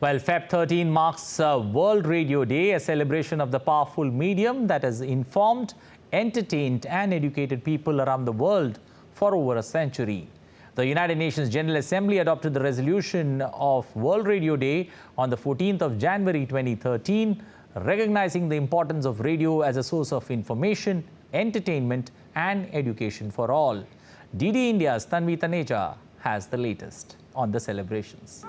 Well, Feb 13 marks World Radio Day, a celebration of the powerful medium that has informed, entertained and educated people around the world for over a century. The United Nations General Assembly adopted the resolution of World Radio Day on the 14th of January 2013, recognizing the importance of radio as a source of information, entertainment and education for all. DD India's Tanvi Taneja has the latest on the celebrations.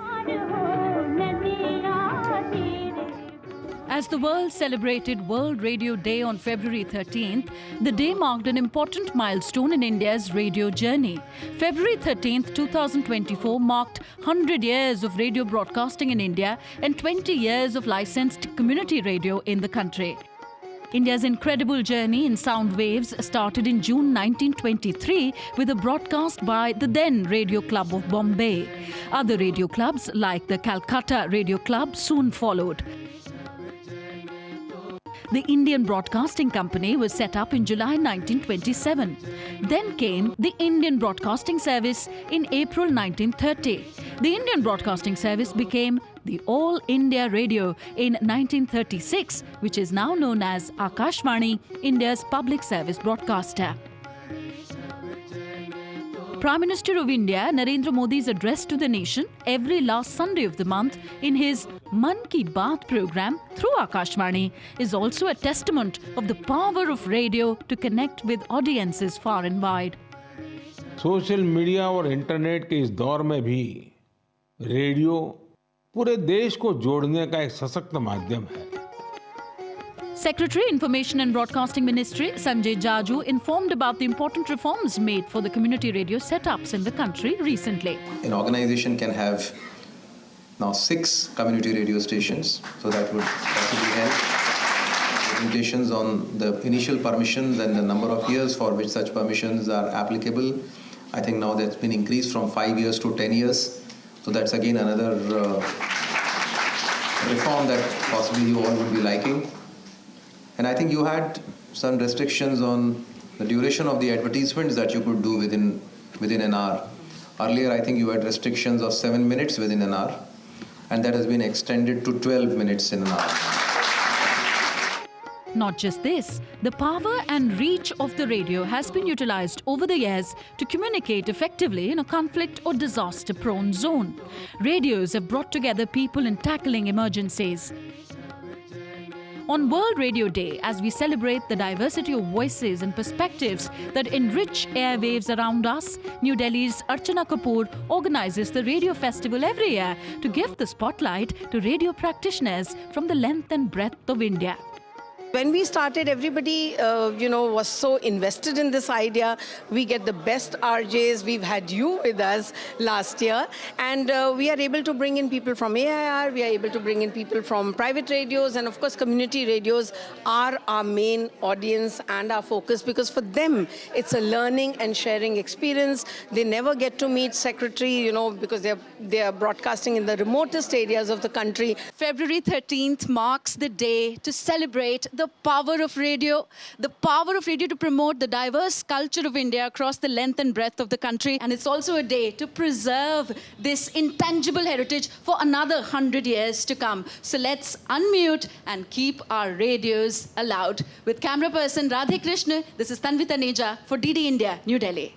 As the world celebrated World Radio Day on February 13th, the day marked an important milestone in India's radio journey. February 13th, 2024 marked 100 years of radio broadcasting in India and 20 years of licensed community radio in the country. India's incredible journey in sound waves started in June 1923 with a broadcast by the then Radio Club of Bombay. Other radio clubs like the Calcutta Radio Club soon followed. The Indian Broadcasting Company was set up in July 1927. Then came the Indian Broadcasting Service in April 1930. The Indian Broadcasting Service became the All India Radio in 1936, which is now known as Akashvani, India's public service broadcaster. Prime Minister of India, Narendra Modi's address to the nation every last Sunday of the month in his Man Ki Baat program through Akashvani is also a testament of the power of radio to connect with audiences far and wide. Social media और internet के इस दौर में भी radio पूरे देश को जोड़ने का एक सशक्त माध्यम है. Secretary, Information and Broadcasting Ministry Sanjay Jaju informed about the important reforms made for the community radio setups in the country recently. An organization can have now 6 community radio stations, so that would possibly help. Limitations on the initial permissions and the number of years for which such permissions are applicable. I think now that's been increased from 5 years to 10 years. So that's again another reform that possibly you all would be liking. And I think you had some restrictions on the duration of the advertisements that you could do within an hour. Earlier, I think you had restrictions of 7 minutes within an hour, and that has been extended to 12 minutes in an hour. Not just this, the power and reach of the radio has been utilized over the years to communicate effectively in a conflict or disaster-prone zone. Radios have brought together people in tackling emergencies. On World Radio Day, as we celebrate the diversity of voices and perspectives that enrich airwaves around us, New Delhi's Archana Kapoor organizes the Radio Festival every year to give the spotlight to radio practitioners from the length and breadth of India. When we started, everybody, was so invested in this idea. We get the best RJs. We've had you with us last year. And we are able to bring in people from AIR. We are able to bring in people from private radios. And of course, community radios are our main audience and our focus, because for them, it's a learning and sharing experience. They never get to meet secretary, because they are broadcasting in the remotest areas of the country. February 13th marks the day to celebrate the power of radio to promote the diverse culture of India across the length and breadth of the country. And it's also a day to preserve this intangible heritage for another 100 years to come. So let's unmute and keep our radios aloud. With camera person Radhe Krishna, this is Tanvi Taneja for DD India, New Delhi.